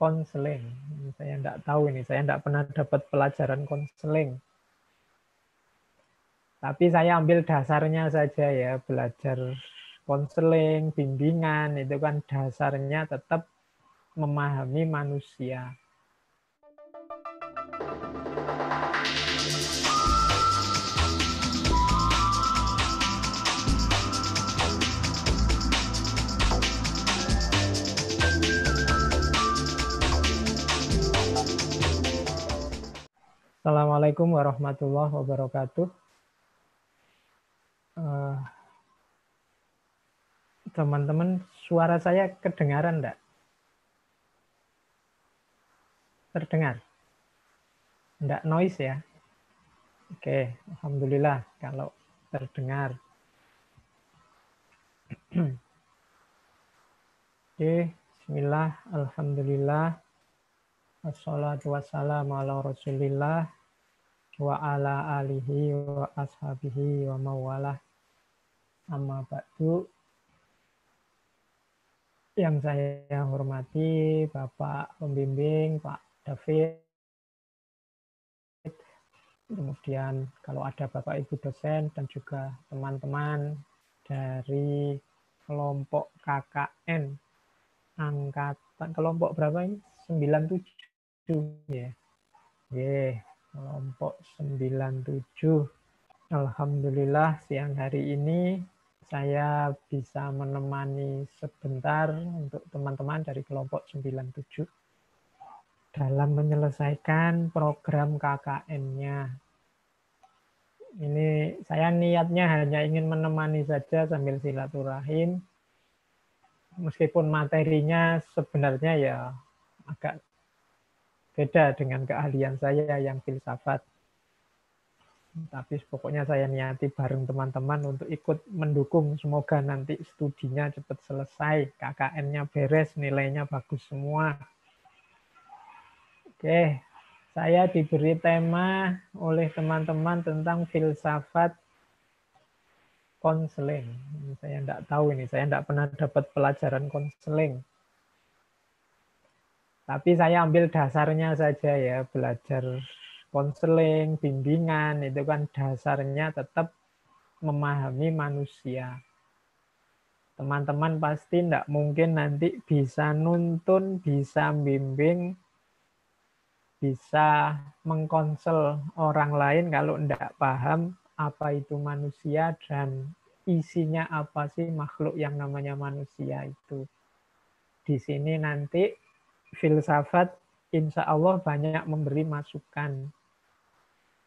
konseling. Saya enggak tahu ini, saya enggak pernah dapat pelajaran konseling. Tapi saya ambil dasarnya saja ya, belajar konseling, bimbingan, itu kan dasarnya tetap memahami manusia. Assalamualaikum warahmatullahi wabarakatuh. Teman-teman, suara saya kedengaran enggak? Terdengar? Enggak noise ya? Oke, alhamdulillah kalau terdengar. Oke, bismillah, alhamdulillah. Wassalatu wassalamu ala rasulillah wa ala alihi wa ashabihi wa mawalah. Amma ba'du. Yang saya hormati Bapak Pembimbing, Pak David. Kemudian kalau ada Bapak Ibu dosen dan juga teman-teman dari kelompok KKN angkatan kelompok berapa ini? 97 ya. Oke, kelompok 97. Alhamdulillah siang hari ini saya bisa menemani sebentar untuk teman-teman dari kelompok 97 dalam menyelesaikan program KKN-nya. Ini saya niatnya hanya ingin menemani saja sambil silaturahim. Meskipun materinya sebenarnya ya agak beda dengan keahlian saya yang filsafat. Tapi pokoknya saya niati bareng teman-teman untuk ikut mendukung. Semoga nanti studinya cepat selesai, KKN-nya beres, nilainya bagus semua. Oke, saya diberi tema oleh teman-teman tentang filsafat konseling. Saya enggak tahu ini, saya enggak pernah dapat pelajaran konseling. Tapi saya ambil dasarnya saja ya, belajar konseling, bimbingan, itu kan dasarnya tetap memahami manusia. Teman-teman pasti enggak mungkin nanti bisa nuntun, bisa bimbing, bisa mengkonsel orang lain kalau enggak paham apa itu manusia dan isinya apa sih makhluk yang namanya manusia itu. Di sini nanti filsafat insya Allah banyak memberi masukan.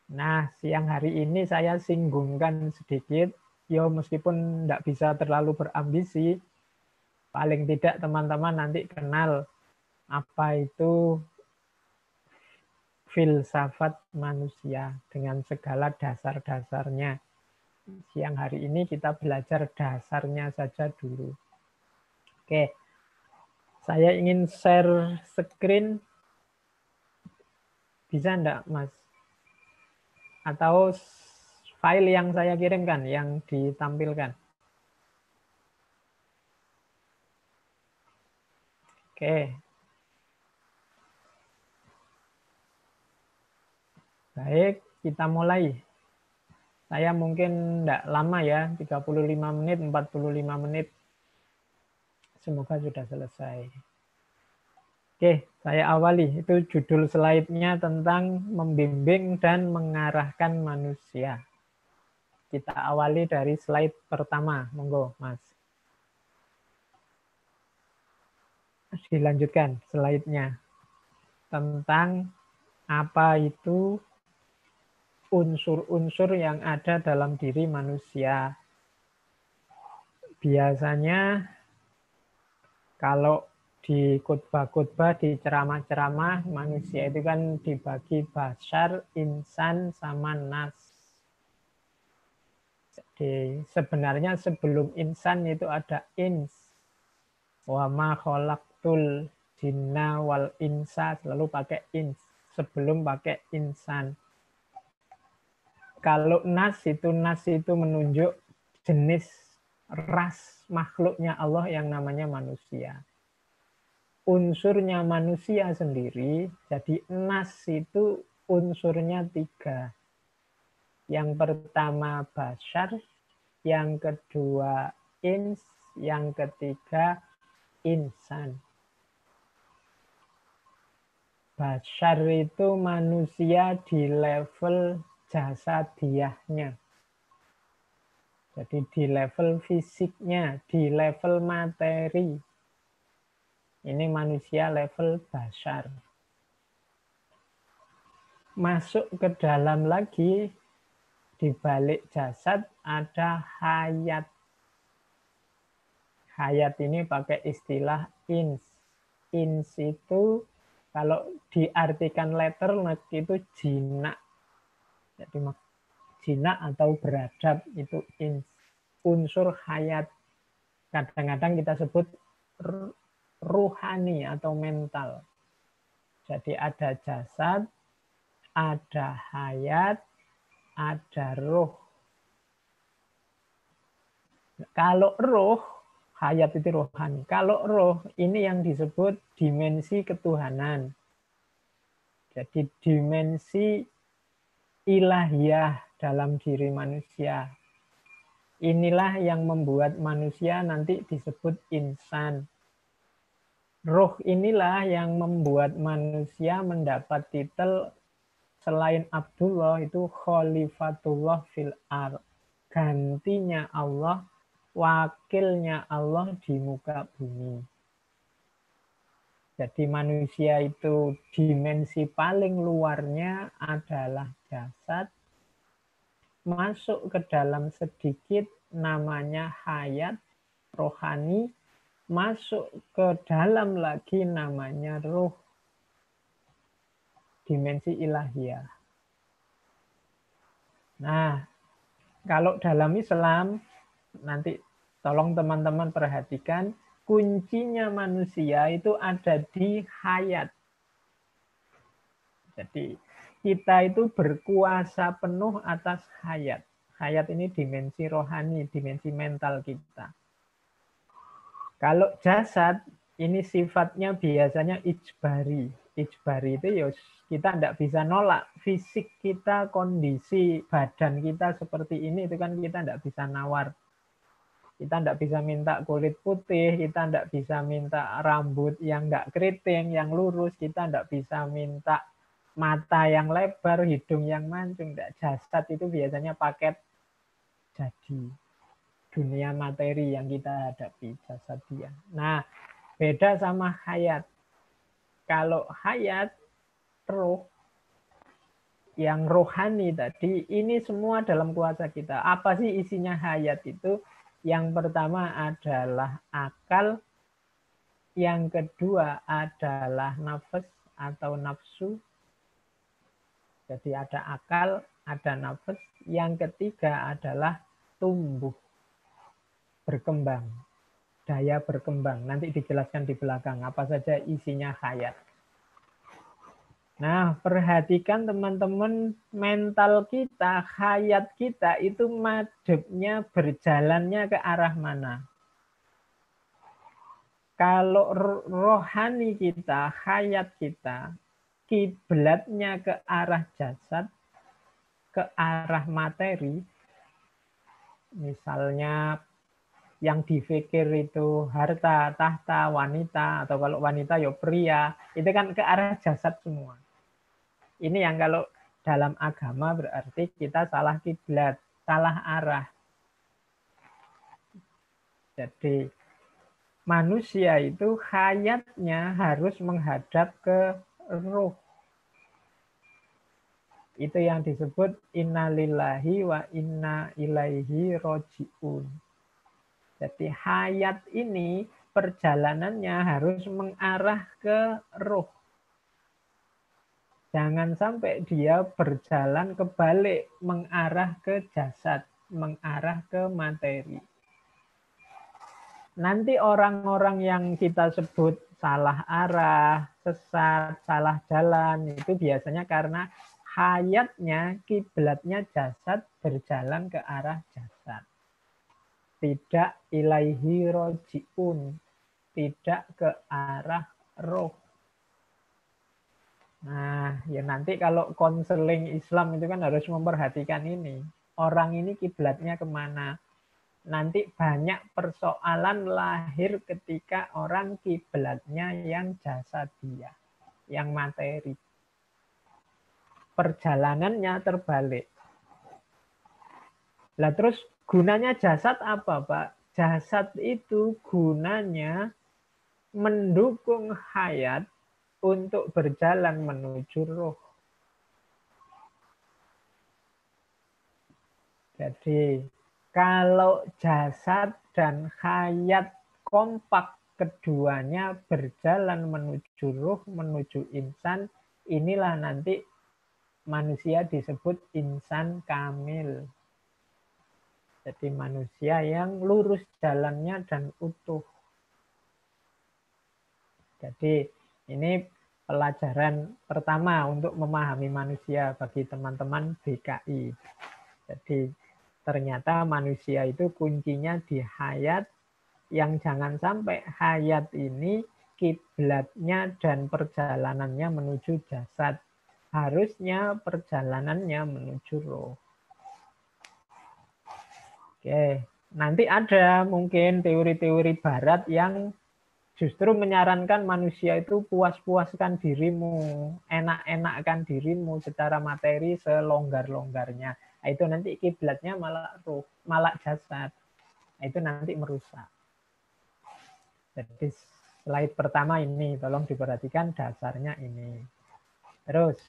Nah, siang hari ini saya singgungkan sedikit, ya meskipun tidak bisa terlalu berambisi, paling tidak teman-teman nanti kenal apa itu filsafat manusia dengan segala dasar-dasarnya. Siang hari ini kita belajar dasarnya saja dulu. Oke, saya ingin share screen. Bisa enggak, Mas? Atau file yang saya kirimkan, yang ditampilkan. Oke. Baik, kita mulai. Saya mungkin enggak lama ya, 35 menit, 45 menit. Semoga sudah selesai. Oke, saya awali. Itu judul slide-nya tentang membimbing dan mengarahkan manusia. Kita awali dari slide pertama. Monggo, Mas. Dilanjutkan slide-nya. Tentang apa itu unsur-unsur yang ada dalam diri manusia. Biasanya kalau di khotbah-khotbah, di ceramah-ceramah, manusia itu kan dibagi bashar, insan, sama nas. Jadi sebenarnya sebelum insan itu ada ins. Wa ma khalaqtul jinna wal insa, selalu pakai ins. Sebelum pakai insan. Kalau nas itu menunjuk jenis ras makhluknya Allah yang namanya manusia. unsurnya manusia sendiri, jadi nas itu unsurnya 3. Yang pertama bashar, yang kedua ins, yang ketiga insan. Bashar itu manusia di level jasadiahnya. Jadi di level fisiknya, di level materi. Ini manusia level bashar. Masuk ke dalam lagi, di balik jasad ada hayat. Hayat ini pakai istilah ins. Ins itu kalau diartikan letternet itu jinak. Jadi jinak atau beradab itu ins. Unsur hayat. Kadang-kadang kita sebut ruhani atau mental. Jadi ada jasad, ada hayat, ada roh. Kalau roh, hayat itu rohani. Kalau roh, ini yang disebut dimensi ketuhanan. Jadi dimensi ilahiyah dalam diri manusia. Inilah yang membuat manusia nanti disebut insan. Roh inilah yang membuat manusia mendapat titel selain Abdullah itu Khalifatullah fil ard. Gantinya Allah, wakilnya Allah di muka bumi. Jadi manusia itu dimensi paling luarnya adalah jasad. Masuk ke dalam sedikit namanya hayat, rohani. Masuk ke dalam lagi namanya ruh, dimensi ilahiyah. Nah, kalau dalam Islam, nanti tolong teman-teman perhatikan, kuncinya manusia itu ada di hayat. Jadi kita itu berkuasa penuh atas hayat. Hayat ini dimensi rohani, dimensi mental kita. Kalau jasad, ini sifatnya biasanya ijbari. Ijbari itu ya kita tidak bisa nolak. Fisik kita, kondisi badan kita seperti ini, itu kan kita tidak bisa nawar. Kita tidak bisa minta kulit putih, kita tidak bisa minta rambut yang tidak keriting, yang lurus, kita tidak bisa minta mata yang lebar, hidung yang mancung. Jasad itu biasanya paket jadi. Dunia materi yang kita hadapi, jasadiah. Nah, beda sama hayat. Kalau hayat, roh, yang rohani tadi, ini semua dalam kuasa kita. Apa sih isinya hayat itu? Yang pertama adalah akal, yang kedua adalah nafas atau nafsu. Jadi ada akal, ada nafas. Yang ketiga adalah tumbuh, berkembang. Daya berkembang. Nanti dijelaskan di belakang apa saja isinya hayat. Nah, perhatikan teman-teman, mental kita, hayat kita itu madepnya berjalannya ke arah mana? Kalau rohani kita, hayat kita, kiblatnya ke arah jasad, ke arah materi, misalnya yang dipikir itu harta, tahta, wanita, atau kalau wanita ya pria, itu kan ke arah jasad semua. Ini yang kalau dalam agama berarti kita salah kiblat, salah arah. Jadi manusia itu hayatnya harus menghadap ke ruh. Itu yang disebut innalillahi wa inna ilaihi roji'un. Jadi hayat ini perjalanannya harus mengarah ke ruh. Jangan sampai dia berjalan kebalik, mengarah ke jasad, mengarah ke materi. Nanti orang-orang yang kita sebut salah arah, sesat, salah jalan, itu biasanya karena hayatnya, kiblatnya jasad berjalan ke arah jasad. Tidak ilaihi roji'un, tidak ke arah roh. Nah, ya nanti kalau konseling Islam itu kan harus memperhatikan ini. Orang ini kiblatnya kemana? Nanti banyak persoalan lahir ketika orang kiblatnya yang jasadiah, yang materi. Perjalanannya terbalik. Lah terus gunanya jasad apa, Pak? Jasad itu gunanya mendukung hayat untuk berjalan menuju roh. Jadi kalau jasad dan hayat kompak keduanya berjalan menuju ruh, menuju insan, inilah nanti manusia disebut insan kamil. Jadi manusia yang lurus jalannya dan utuh. Jadi ini pelajaran pertama untuk memahami manusia bagi teman-teman BKI. Jadi ternyata manusia itu kuncinya di hayat, yang jangan sampai hayat ini kiblatnya dan perjalanannya menuju jasad. Harusnya perjalanannya menuju roh. Oke, nanti ada mungkin teori-teori barat yang justru menyarankan manusia itu puas-puaskan dirimu, enak-enakkan dirimu secara materi selonggar-longgarnya. Nah, itu nanti kiblatnya malah roh, malah jasad. Nah, itu nanti merusak. Jadi slide pertama ini, tolong diperhatikan dasarnya ini. Terus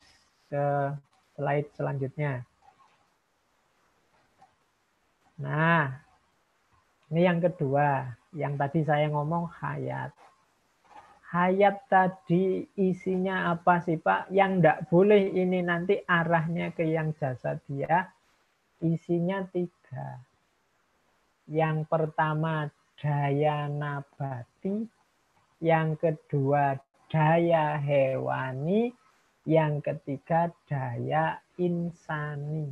ke slide selanjutnya. Nah, ini yang kedua. Yang tadi saya ngomong hayat. Hayat tadi isinya apa sih Pak? Yang enggak boleh ini nanti arahnya ke yang jasadiah. Isinya 3. Yang pertama daya nabati. Yang kedua daya hewani. Yang ketiga daya insani.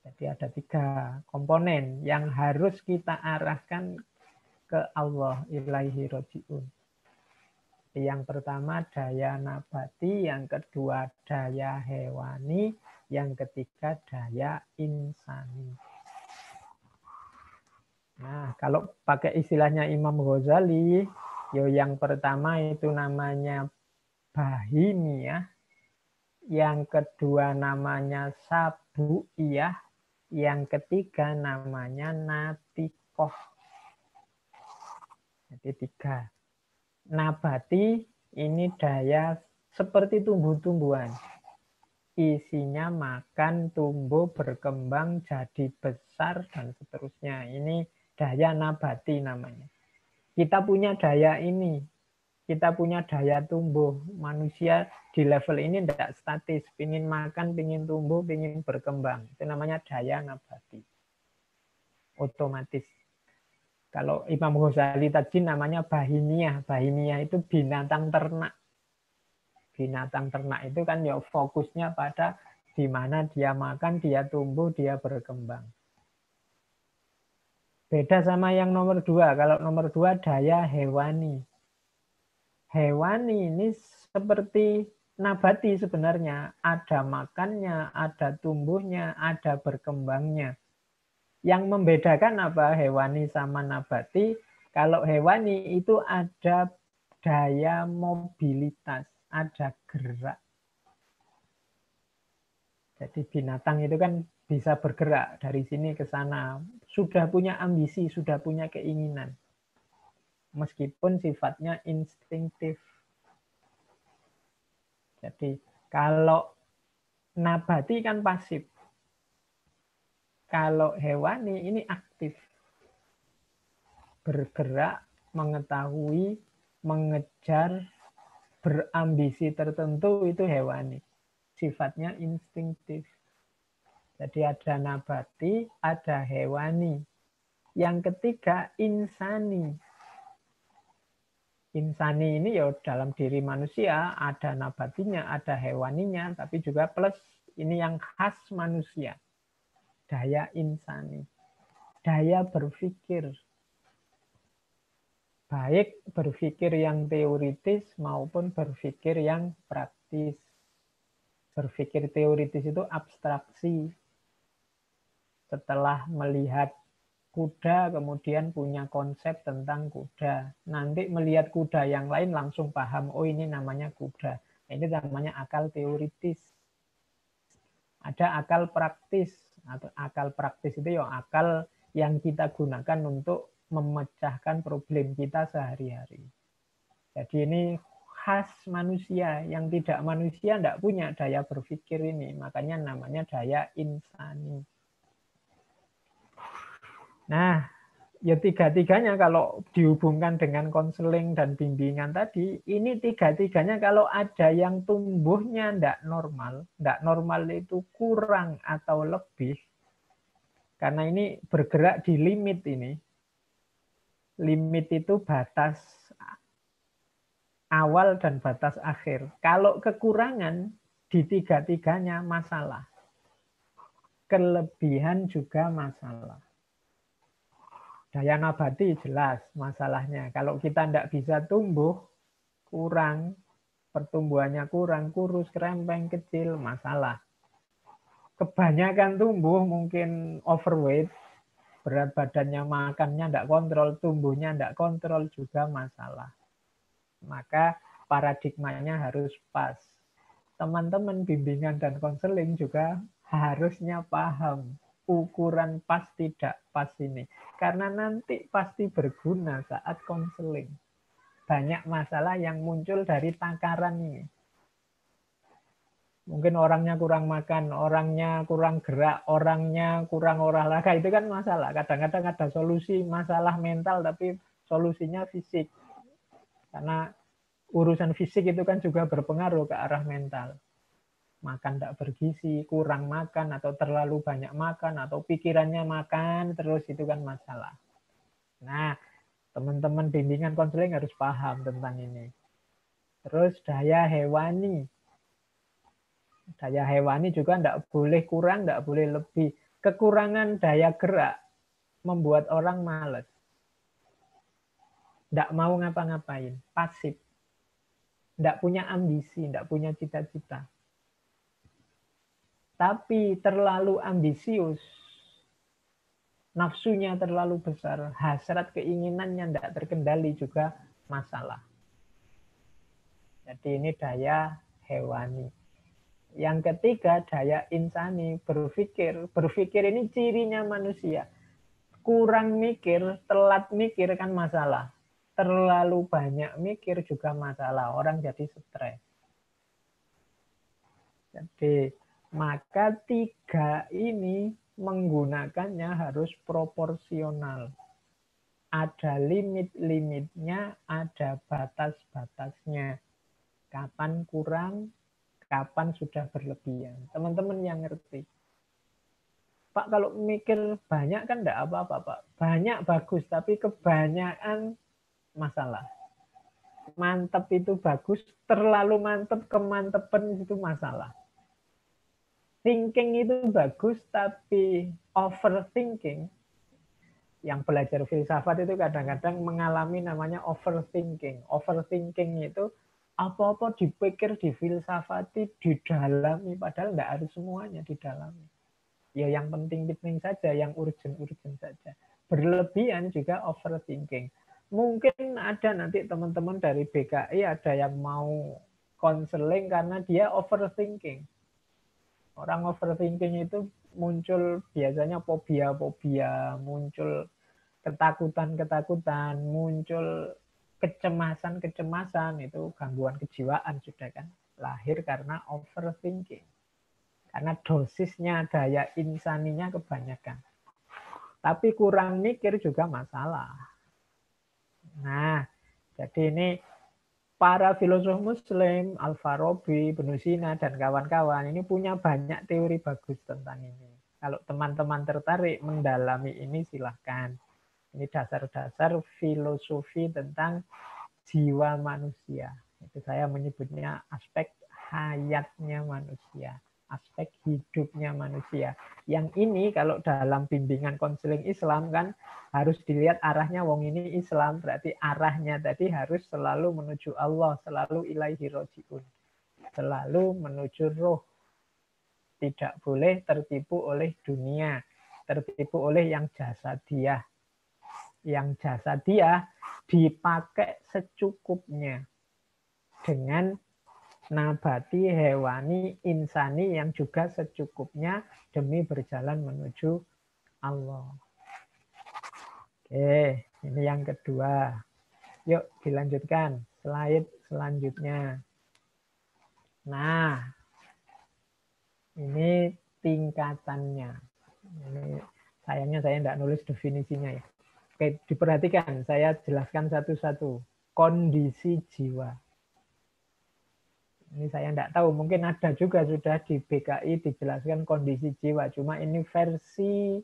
Jadi ada 3 komponen yang harus kita arahkan ke Allah, ilaihi roji'un. Yang pertama daya nabati, yang kedua daya hewani, yang ketiga daya insani. Nah, kalau pakai istilahnya Imam Ghazali, yang pertama itu namanya bahimiyah, yang kedua namanya sabuiyah, yang ketiga namanya natikoh. Jadi 3. Nabati ini daya seperti tumbuh-tumbuhan. Isinya makan, tumbuh, berkembang, jadi besar, dan seterusnya. Ini daya nabati namanya. Kita punya daya ini. Kita punya daya tumbuh. Manusia di level ini tidak statis. Pingin makan, pingin tumbuh, pingin berkembang. Itu namanya daya nabati. Otomatis. Kalau Imam Ghazali tadi namanya bahimiyah. Bahimiyah itu binatang ternak. Binatang ternak itu kan ya fokusnya pada di mana dia makan, dia tumbuh, dia berkembang. Beda sama yang nomor 2. Kalau nomor 2 daya hewani. Hewani ini seperti nabati sebenarnya. Ada makannya, ada tumbuhnya, ada berkembangnya. Yang membedakan apa hewani sama nabati? Kalau hewani itu ada daya mobilitas, ada gerak. Jadi binatang itu kan bisa bergerak dari sini ke sana. Sudah punya ambisi, sudah punya keinginan. Meskipun sifatnya instinktif. Jadi kalau nabati kan pasif. Kalau hewani ini aktif. Bergerak, mengetahui, mengejar, berambisi tertentu itu hewani. Sifatnya instinktif. Jadi ada nabati, ada hewani. Yang ketiga insani. Insani ini ya dalam diri manusia ada nabatinya, ada hewaninya, tapi juga plus ini yang khas manusia. Daya insani. Daya berpikir. Baik berpikir yang teoritis maupun berpikir yang praktis. Berpikir teoritis itu abstraksi. Setelah melihat kuda, kemudian punya konsep tentang kuda. Nanti melihat kuda yang lain langsung paham, oh ini namanya kuda. Ini namanya akal teoritis. Ada akal praktis. Atau akal praktis itu ya akal yang kita gunakan untuk memecahkan problem kita sehari-hari. Jadi ini khas manusia. Yang tidak manusia tidak punya daya berpikir ini. Makanya namanya daya insani. Nah, ya tiga-tiganya kalau dihubungkan dengan konseling dan bimbingan tadi, ini tiga-tiganya kalau ada yang tumbuhnya tidak normal itu kurang atau lebih, karena ini bergerak di limit ini. Limit itu batas awal dan batas akhir. Kalau kekurangan di tiga-tiganya masalah. Kelebihan juga masalah. Daya nabati jelas masalahnya. Kalau kita tidak bisa tumbuh, kurang, pertumbuhannya kurang, kurus, kerempeng, kecil, masalah. Kebanyakan tumbuh mungkin overweight, berat badannya makannya tidak kontrol, tumbuhnya tidak kontrol juga masalah. Maka paradigmanya harus pas. Teman-teman bimbingan dan konseling juga harusnya paham ukuran pas tidak pas ini. Karena nanti pasti berguna saat konseling. Banyak masalah yang muncul dari takaran ini. Mungkin orangnya kurang makan, orangnya kurang gerak, orangnya kurang olahraga. Itu kan masalah. Kadang-kadang ada solusi masalah mental tapi solusinya fisik. Karena urusan fisik itu kan juga berpengaruh ke arah mental. Makan tidak bergizi, kurang makan, atau terlalu banyak makan, atau pikirannya makan, terus itu kan masalah. Nah, teman-teman bimbingan konseling harus paham tentang ini. Terus daya hewani. Daya hewani juga tidak boleh kurang, tidak boleh lebih. Kekurangan daya gerak membuat orang malas. Tidak mau ngapa-ngapain, pasif. Tidak punya ambisi, tidak punya cita-cita. Tapi terlalu ambisius, nafsunya terlalu besar, hasrat keinginannya tidak terkendali juga masalah. Jadi ini daya hewani. Yang ketiga daya insani, berpikir. Berpikir ini cirinya manusia. Kurang mikir, telat mikir kan masalah. Terlalu banyak mikir juga masalah. Orang jadi stres. Jadi maka tiga ini menggunakannya harus proporsional. Ada limit-limitnya, ada batas-batasnya. Kapan kurang, kapan sudah berlebihan. Teman-teman yang ngerti. Pak, kalau mikir banyak kan enggak apa-apa, Pak. Banyak bagus, tapi kebanyakan masalah. Mantep itu bagus, terlalu mantep, kemantepan itu masalah. Thinking itu bagus, tapi overthinking, yang belajar filsafat itu kadang-kadang mengalami namanya overthinking. Overthinking itu apa-apa dipikir, difilsafati, didalami, padahal nggak harus semuanya didalami. Ya yang penting-penting saja, yang urgent-urgent saja. Berlebihan juga overthinking. Mungkin ada nanti teman-teman dari BKI ada yang mau konseling karena dia overthinking. Orang overthinking itu muncul biasanya fobia-fobia, muncul ketakutan-ketakutan, muncul kecemasan-kecemasan, itu gangguan kejiwaan sudah kan. Lahir karena overthinking. Karena dosisnya, daya insaninya kebanyakan. Tapi kurang mikir juga masalah. Nah, jadi ini para filosof Muslim, Al-Farabi, Ibnu Sina, dan kawan-kawan ini punya banyak teori bagus tentang ini. Kalau teman-teman tertarik mendalami ini silahkan. Ini dasar-dasar filosofi tentang jiwa manusia. Itu saya menyebutnya aspek hayatnya manusia. aspek hidupnya manusia. Yang ini kalau dalam bimbingan konseling Islam kan harus dilihat arahnya, wong ini Islam, berarti arahnya tadi harus selalu menuju Allah, selalu ilaihi rojiun, selalu menuju roh. Tidak boleh tertipu oleh dunia, tertipu oleh yang jasadiah. Yang jasadiah dipakai secukupnya dengan nabati, hewani, insani yang juga secukupnya demi berjalan menuju Allah. Oke, ini yang kedua. Yuk dilanjutkan slide selanjutnya. Nah, ini tingkatannya. Ini sayangnya saya tidak nulis definisinya ya. Oke, diperhatikan, saya jelaskan satu-satu. Kondisi jiwa. Ini saya tidak tahu, mungkin ada juga sudah di BKI dijelaskan kondisi jiwa. Cuma ini versi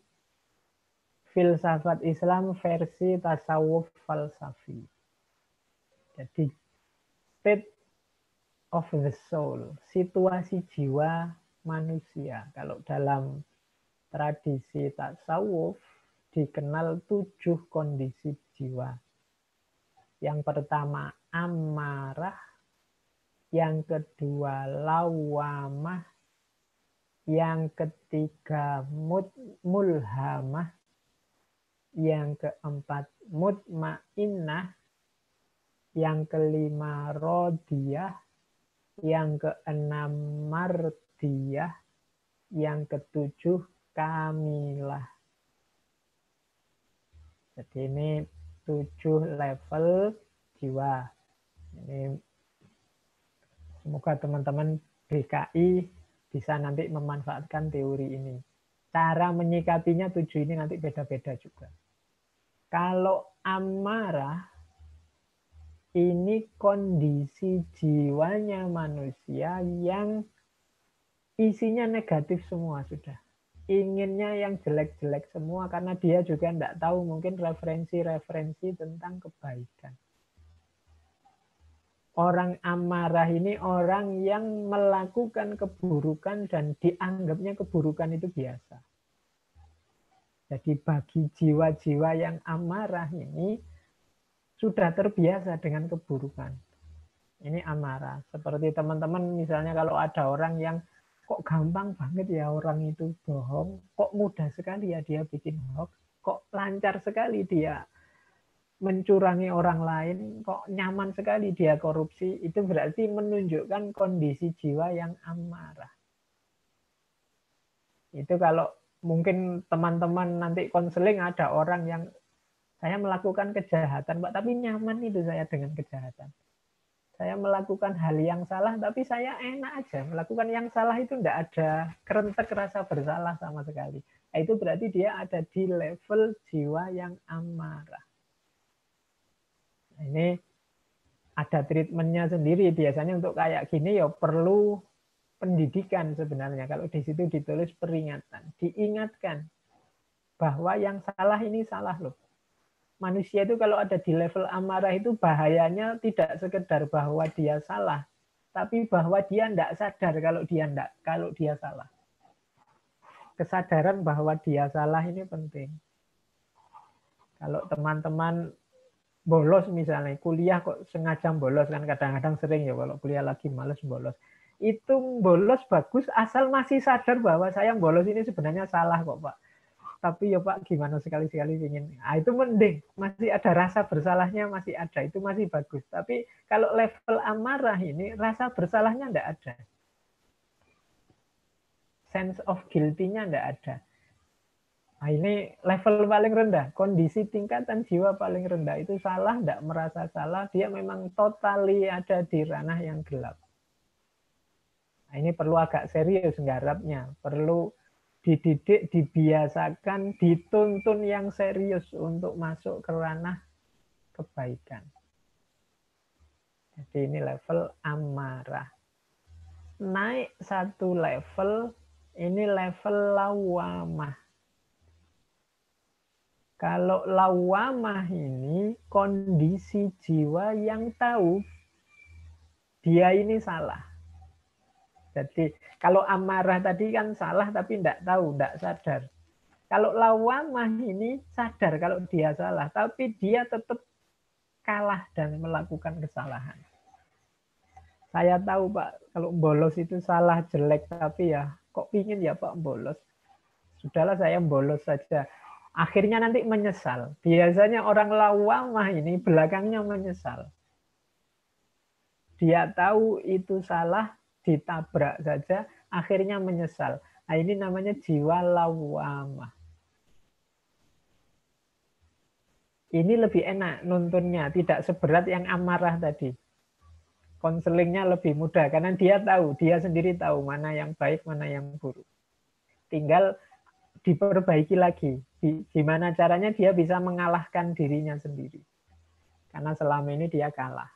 filsafat Islam, versi tasawuf falsafi. Jadi state of the soul, situasi jiwa manusia. Kalau dalam tradisi tasawuf dikenal 7 kondisi jiwa. Yang pertama amarah, yang kedua lawamah, yang ketiga mulhamah, yang keempat mutmainnah, yang kelima rodiyah, yang keenam mardiyah, yang ketujuh kamilah. Jadi ini 7 level jiwa. Ini semoga teman-teman BKI bisa nanti memanfaatkan teori ini. Cara menyikapinya 7 ini nanti beda-beda juga. Kalau amarah, ini kondisi jiwanya manusia yang isinya negatif semua sudah. Inginnya yang jelek-jelek semua karena dia juga tidak tahu mungkin referensi-referensi tentang kebaikan. Orang amarah ini orang yang melakukan keburukan dan dianggapnya keburukan itu biasa. Jadi bagi jiwa-jiwa yang amarah ini sudah terbiasa dengan keburukan. Ini amarah. Seperti teman-teman misalnya kalau ada orang yang kok gampang banget ya orang itu bohong, kok mudah sekali ya dia bikin hoax, kok lancar sekali dia mencurangi orang lain, kok nyaman sekali dia korupsi, itu berarti menunjukkan kondisi jiwa yang amarah. Itu kalau mungkin teman-teman nanti konseling ada orang yang saya melakukan kejahatan, Pak, tapi nyaman itu saya dengan kejahatan. Saya melakukan hal yang salah, tapi saya enak aja. Melakukan yang salah itu tidak ada kerentek rasa bersalah sama sekali. Nah, itu berarti dia ada di level jiwa yang amarah. Nah, ini ada treatmentnya sendiri. Biasanya untuk kayak gini ya perlu pendidikan sebenarnya. Kalau di situ ditulis peringatan. Diingatkan bahwa yang salah ini salah loh. Manusia itu kalau ada di level amarah itu bahayanya tidak sekedar bahwa dia salah, tapi bahwa dia tidak sadar kalau dia salah. Kesadaran bahwa dia salah ini penting. Kalau teman-teman bolos misalnya, kuliah kok sengaja bolos, kan kadang-kadang sering ya kalau kuliah lagi males bolos. Itu bolos bagus asal masih sadar bahwa saya bolos ini sebenarnya salah kok Pak. Tapi ya Pak gimana sekali-sekali ingin. Nah, itu mending, masih ada rasa bersalahnya masih ada, itu masih bagus. Tapi kalau level amarah ini rasa bersalahnya tidak ada. Sense of guilty-nya tidak ada. Nah, ini level paling rendah, kondisi tingkatan jiwa paling rendah itu salah, tidak merasa salah, dia memang totally ada di ranah yang gelap. Nah, ini perlu agak serius nggarapnya, perlu dididik, dibiasakan, dituntun yang serius untuk masuk ke ranah kebaikan. Jadi ini level amarah. Naik satu level, ini level lawamah. Kalau lawamah ini kondisi jiwa yang tahu dia ini salah. Jadi kalau amarah tadi kan salah tapi tidak tahu, tidak sadar. Kalau lawamah ini sadar kalau dia salah, tapi dia tetap kalah dan melakukan kesalahan. Saya tahu Pak, kalau bolos itu salah, jelek, tapi ya kok pingin ya Pak bolos. Sudahlah saya bolos saja. Akhirnya nanti menyesal. Biasanya orang lawamah ini belakangnya menyesal. Dia tahu itu salah, ditabrak saja, akhirnya menyesal. Nah, ini namanya jiwa lawamah. Ini lebih enak nuntunnya, tidak seberat yang amarah tadi. Konselingnya lebih mudah karena dia tahu, dia sendiri tahu mana yang baik, mana yang buruk. Tinggal diperbaiki lagi. Gimana caranya dia bisa mengalahkan dirinya sendiri. Karena selama ini dia kalah.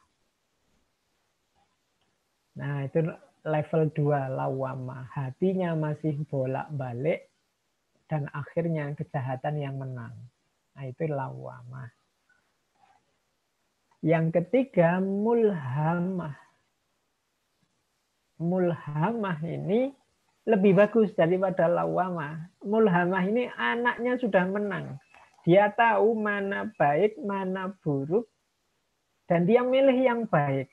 Nah, itu level 2 lawama. Hatinya masih bolak-balik dan akhirnya kejahatan yang menang. Nah, itu lawama. Yang ketiga, mulhamah. Mulhamah ini lebih bagus daripada lawamah. Mulhamah ini anaknya sudah menang. Dia tahu mana baik, mana buruk, dan dia milih yang baik.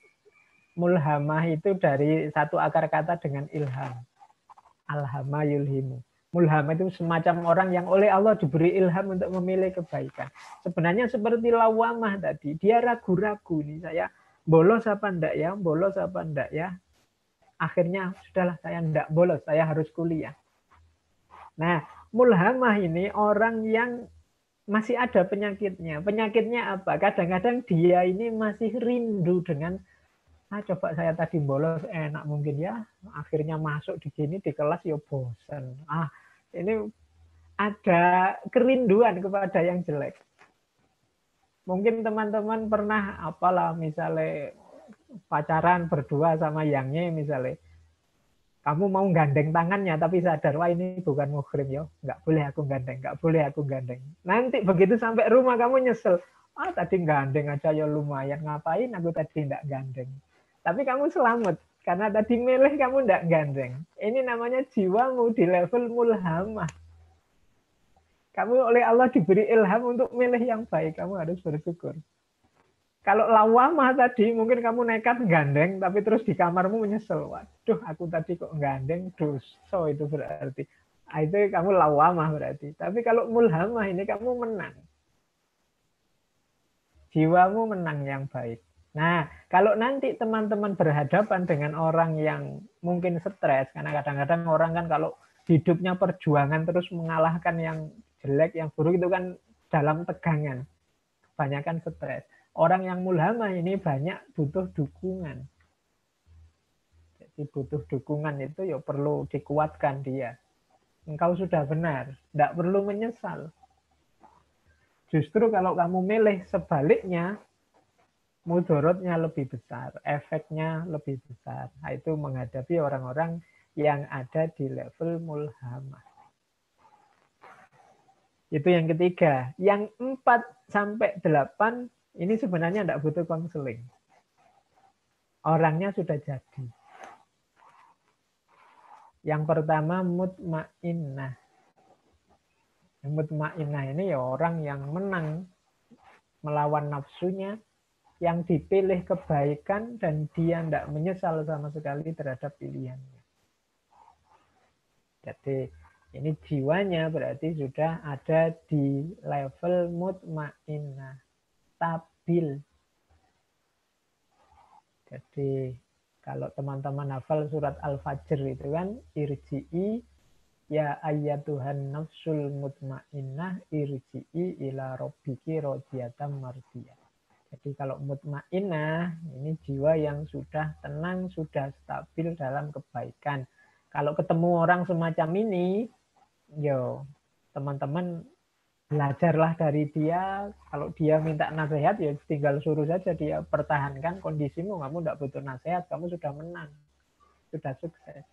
Mulhamah itu dari satu akar kata dengan ilham. Alhama yulhimu. Mulhamah itu semacam orang yang oleh Allah diberi ilham untuk memilih kebaikan. Sebenarnya seperti lawamah tadi. Dia ragu-ragu nih, saya bolos apa enggak ya, bolos apa enggak ya. Akhirnya sudahlah saya enggak bolos, saya harus kuliah. Nah, mulhamah ini orang yang masih ada penyakitnya. Penyakitnya apa? Kadang-kadang dia ini masih rindu dengan coba saya tadi bolos enak mungkin ya, akhirnya masuk di sini di kelas ya bosan. Ini ada kerinduan kepada yang jelek. Mungkin teman-teman pernah apalah misalnya pacaran berdua sama yangnya misalnya. Kamu mau gandeng tangannya tapi sadar wah ini bukan muhrim ya, nggak boleh aku gandeng, nggak boleh aku gandeng. Nanti begitu sampai rumah kamu nyesel, tadi gandeng aja ya lumayan, ngapain aku tadi nggak gandeng. Tapi kamu selamat karena tadi milih kamu nggak gandeng. Ini namanya jiwamu di level mulhamah. Kamu oleh Allah diberi ilham untuk milih yang baik, kamu harus bersyukur. Kalau lawamah tadi mungkin kamu nekat gandeng tapi terus di kamarmu menyesal. Waduh, aku tadi kok gandeng, dosa itu berarti. Itu kamu lawamah berarti. Tapi kalau mulhamah ini kamu menang. Jiwamu menang yang baik. Nah, kalau nanti teman-teman berhadapan dengan orang yang mungkin stres, karena kadang-kadang orang kan kalau hidupnya perjuangan terus mengalahkan yang jelek, yang buruk itu kan dalam tegangan. Kebanyakan stres. Orang yang mulhamah ini banyak butuh dukungan. Jadi butuh dukungan itu ya perlu dikuatkan dia. Engkau sudah benar, tidak perlu menyesal. Justru kalau kamu milih sebaliknya, mudorotnya lebih besar, efeknya lebih besar. Nah, itu menghadapi orang-orang yang ada di level mulhamah. Itu yang ketiga. Yang 4 sampai 8 ini sebenarnya tidak butuh konseling. Orangnya sudah jadi. Yang pertama mutmainnah. Mutmainnah ini ya orang yang menang melawan nafsunya, yang dipilih kebaikan dan dia tidak menyesal sama sekali terhadap pilihannya. Jadi ini jiwanya berarti sudah ada di level mutmainnah, stabil. Jadi kalau teman-teman hafal surat Al-Fajr itu kan, irji'i ya ayyatuhan nafsul mutmainnah irji'i ila rabbiki radiyatan mardiyah. Jadi kalau mutmainnah ini jiwa yang sudah tenang, sudah stabil dalam kebaikan. Kalau ketemu orang semacam ini, yo teman-teman belajarlah dari dia. Kalau dia minta nasihat ya tinggal suruh saja dia pertahankan kondisimu. Kamu tidak butuh nasihat, kamu sudah menang, sudah sukses.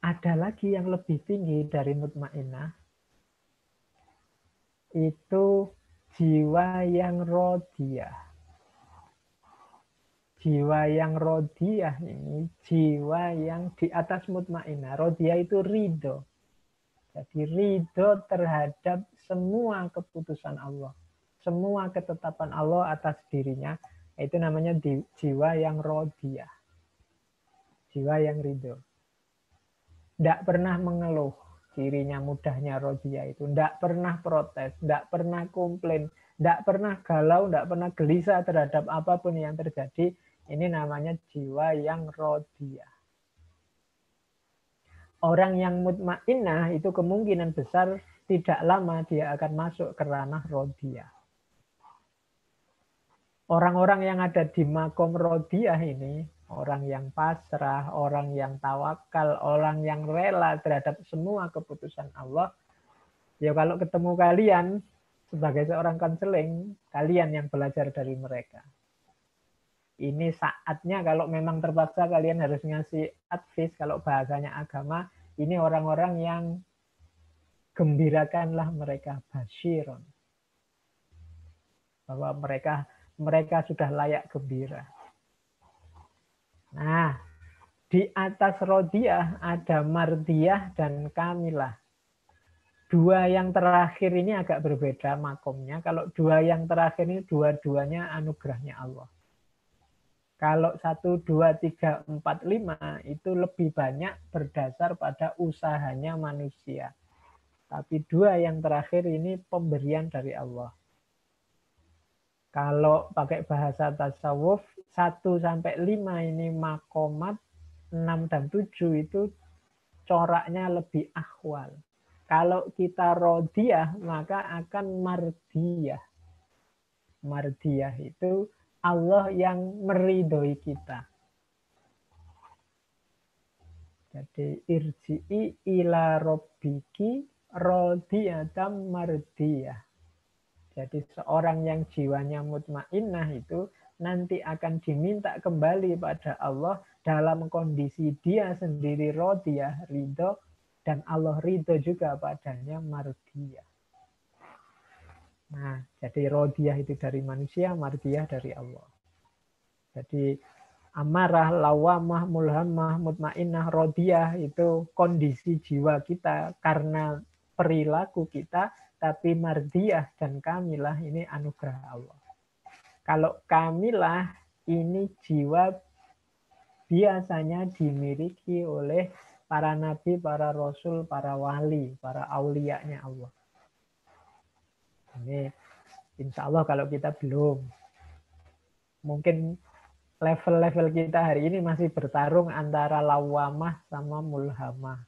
Ada lagi yang lebih tinggi dari mutmainnah, itu jiwa yang rodiyah. Jiwa yang rodiyah ini jiwa yang di atas mutmainah. Rodiyah itu ridho. Jadi ridho terhadap semua keputusan Allah. Semua ketetapan Allah atas dirinya. Itu namanya jiwa yang rodiyah. Jiwa yang ridho. Tidak pernah mengeluh. Cirinya mudahnya rodiyah itu. Tidak pernah protes. Tidak pernah komplain. Tidak pernah galau. Tidak pernah gelisah terhadap apapun yang terjadi. Ini namanya jiwa yang rodiyah. Orang yang mutmainnah itu kemungkinan besar tidak lama dia akan masuk ke ranah rodiyah. Orang-orang yang ada di makom rodiyah ini, orang yang pasrah, orang yang tawakal, orang yang rela terhadap semua keputusan Allah, ya kalau ketemu kalian sebagai seorang konseling, kalian yang belajar dari mereka. Ini saatnya kalau memang terpaksa kalian harus ngasih advice, kalau bahasanya agama, ini orang-orang yang gembirakanlah mereka, basyirun. Bahwa mereka sudah layak gembira. Nah, di atas rodiyah ada mardiyah dan kamilah. Dua yang terakhir ini agak berbeda makomnya. Kalau dua yang terakhir ini dua-duanya anugerahnya Allah. Kalau 1, 2, 3, 4, 5 itu lebih banyak berdasar pada usahanya manusia. Tapi dua yang terakhir ini pemberian dari Allah. Kalau pakai bahasa tasawuf, 1 sampai 5 ini makomat, 6 dan 7 itu coraknya lebih akhwal. Kalau kita rodiyah, maka akan mardiyah. Mardiyah itu Allah yang meridhoi kita. Jadi irji'i ila rabbiki rodiyatam mardiyah. Jadi seorang yang jiwanya mutmainnah itu nanti akan diminta kembali pada Allah dalam kondisi dia sendiri rodiyah, ridho, dan Allah ridho juga padanya mardiyah. Nah, jadi rodiyah itu dari manusia, mardiyah dari Allah. Jadi amarah, lawamah, mulhamah, mutmainnah, rodiyah itu kondisi jiwa kita karena perilaku kita, tapi mardiyah dan kamilah ini anugerah Allah. Kalau kamilah ini jiwa biasanya dimiliki oleh para nabi, para rasul, para wali, para aulianya Allah. Ini insya Allah kalau kita belum. Mungkin level-level kita hari ini masih bertarung antara lawamah sama mulhamah.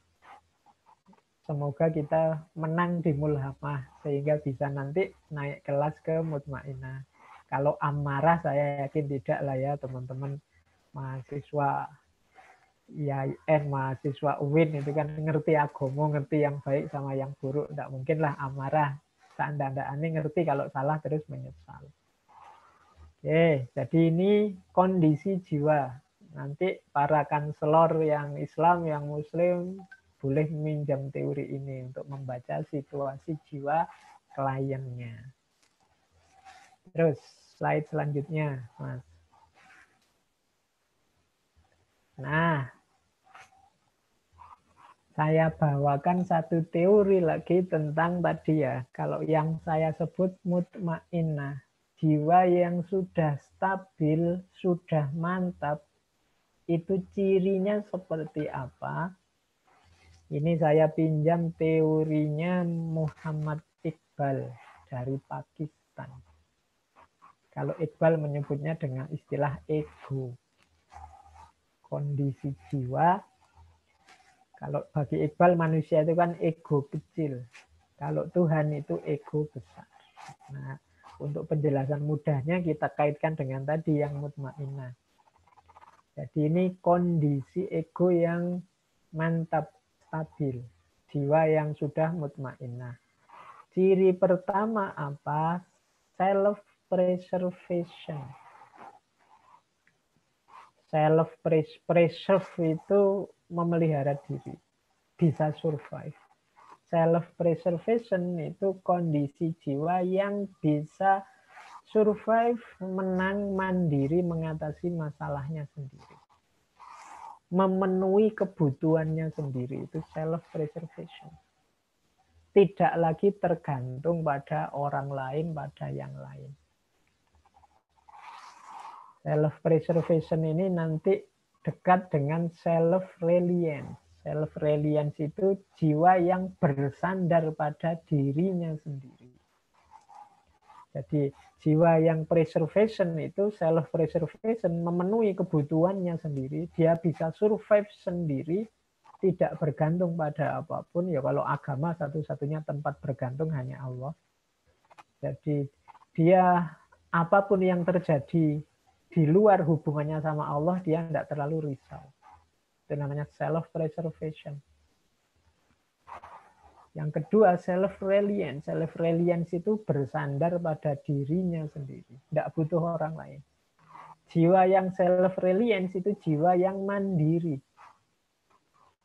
Semoga kita menang di mulhamah sehingga bisa nanti naik kelas ke mutmainnah. Kalau amarah saya yakin tidak lah ya teman-teman mahasiswa IAIN, mahasiswa UIN itu kan ngerti agomo, ngerti yang baik sama yang buruk. Tidak mungkin lah amarah. Seandainya ngerti kalau salah terus menyesal. Oke, jadi ini kondisi jiwa. Nanti para kanselor yang Islam, yang Muslim boleh minjam teori ini untuk membaca situasi jiwa kliennya. Terus slide selanjutnya, Mas. Nah, saya bawakan satu teori lagi tentang tadi ya. Kalau yang saya sebut mutmainnah, jiwa yang sudah stabil, sudah mantap, itu cirinya seperti apa? Ini saya pinjam teorinya Muhammad Iqbal dari Pakistan. Kalau Iqbal menyebutnya dengan istilah ego. Kondisi jiwa. Kalau bagi Iqbal manusia itu kan ego kecil. Kalau Tuhan itu ego besar. Nah, untuk penjelasan mudahnya kita kaitkan dengan tadi yang mutmainnah. Jadi ini kondisi ego yang mantap, stabil. Jiwa yang sudah mutmainnah. Ciri pertama apa? Self-preservation. Self-preserve itu memelihara diri. Bisa survive. Self-preservation itu kondisi jiwa yang bisa survive, menang, mandiri, mengatasi masalahnya sendiri. Memenuhi kebutuhannya sendiri, itu self-preservation. Tidak lagi tergantung pada orang lain, pada yang lain. Self-preservation ini nanti dekat dengan self-reliance. Self-reliance itu jiwa yang bersandar pada dirinya sendiri. Jadi jiwa yang preservation itu, self-preservation, memenuhi kebutuhannya sendiri. Dia bisa survive sendiri, tidak bergantung pada apapun. Ya kalau agama satu-satunya tempat bergantung hanya Allah. Jadi dia apapun yang terjadi di luar hubungannya sama Allah, dia tidak terlalu risau. Itu namanya self-preservation. Yang kedua, self-reliance. Self-reliance itu bersandar pada dirinya sendiri. Tidak butuh orang lain. Jiwa yang self-reliance itu jiwa yang mandiri.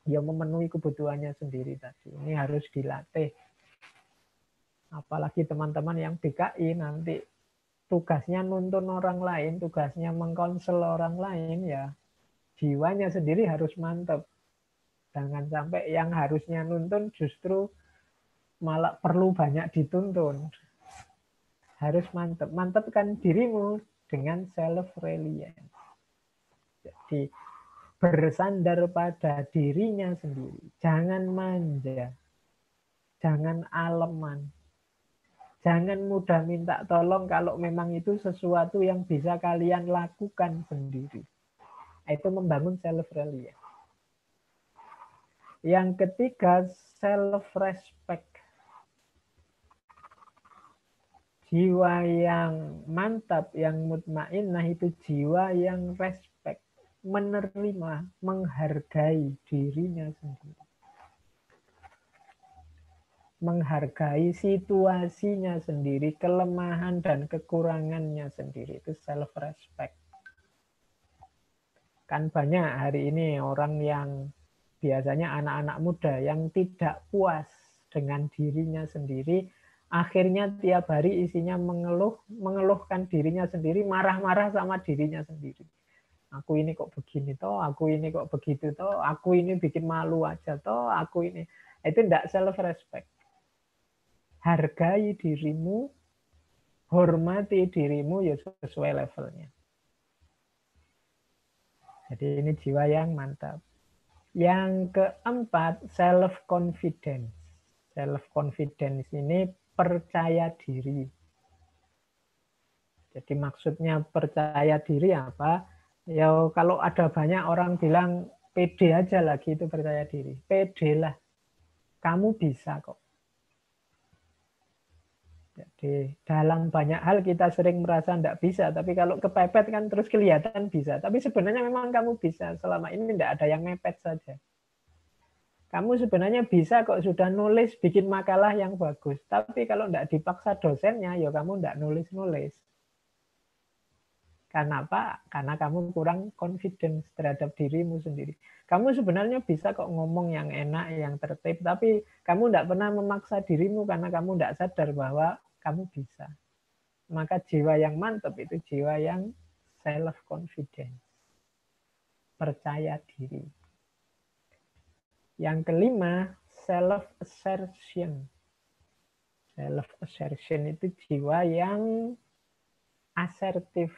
Dia memenuhi kebutuhannya sendiri tadi. Ini harus dilatih. Apalagi teman-teman yang PKI nanti tugasnya nuntun orang lain, tugasnya mengkonsel orang lain, ya jiwanya sendiri harus mantap. Jangan sampai yang harusnya nuntun justru malah perlu banyak dituntun. Harus mantap. Mantapkan dirimu dengan self-reliance. Jadi bersandar pada dirinya sendiri. Jangan manja. Jangan aleman. Jangan mudah minta tolong kalau memang itu sesuatu yang bisa kalian lakukan sendiri. Itu membangun self-reliance. Yang ketiga, self-respect. Jiwa yang mantap, yang mutmainnah itu jiwa yang respect. Menerima, menghargai dirinya sendiri. Menghargai situasinya sendiri, kelemahan dan kekurangannya sendiri. Itu self-respect. Kan banyak hari ini orang yang biasanya anak-anak muda yang tidak puas dengan dirinya sendiri, akhirnya tiap hari isinya mengeluhkan dirinya sendiri, marah-marah sama dirinya sendiri. Aku ini kok begini toh, aku ini kok begitu toh, aku ini bikin malu aja toh, aku ini. Itu tidak self-respect. Hargai dirimu, hormati dirimu ya sesuai levelnya. Jadi ini jiwa yang mantap. Yang keempat, self-confidence. Self-confidence ini percaya diri. Jadi maksudnya percaya diri apa? Ya kalau ada banyak orang bilang pede aja lagi itu percaya diri. Pede lah. Kamu bisa kok. Jadi dalam banyak hal kita sering merasa tidak bisa, tapi kalau kepepet kan terus kelihatan bisa. Tapi sebenarnya memang kamu bisa, selama ini tidak ada yang mepet saja. Kamu sebenarnya bisa kok sudah nulis, bikin makalah yang bagus. Tapi kalau tidak dipaksa dosennya, ya kamu tidak nulis-nulis. Karena apa? Karena kamu kurang confidence terhadap dirimu sendiri. Kamu sebenarnya bisa kok ngomong yang enak, yang tertib, tapi kamu tidak pernah memaksa dirimu karena kamu tidak sadar bahwa kamu bisa. Maka jiwa yang mantap itu jiwa yang self-confidence. Percaya diri. Yang kelima, self-assertion. Self-assertion itu jiwa yang asertif.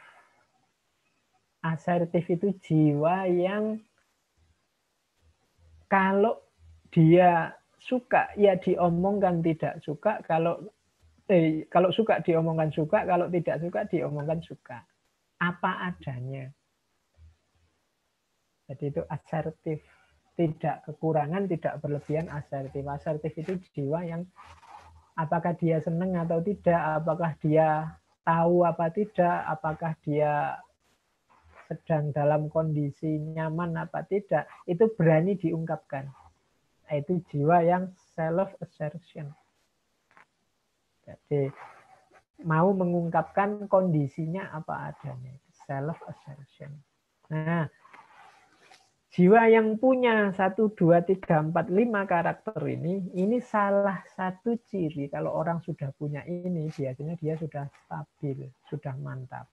Asertif itu jiwa yang kalau dia suka, ya diomongkan, tidak suka. Kalau suka diomongkan suka, kalau tidak suka diomongkan suka. Apa adanya. Jadi itu asertif. Tidak kekurangan, tidak berlebihan, asertif. Asertif itu jiwa yang apakah dia senang atau tidak, apakah dia tahu apa tidak, apakah dia sedang dalam kondisi nyaman apa tidak, itu berani diungkapkan. Itu jiwa yang self-assertion. Jadi mau mengungkapkan kondisinya apa adanya. Self-assertion. Nah, Jiwa yang punya 1, 2, 3, 4, 5 karakter ini salah satu ciri kalau orang sudah punya ini, biasanya dia sudah stabil, sudah mantap.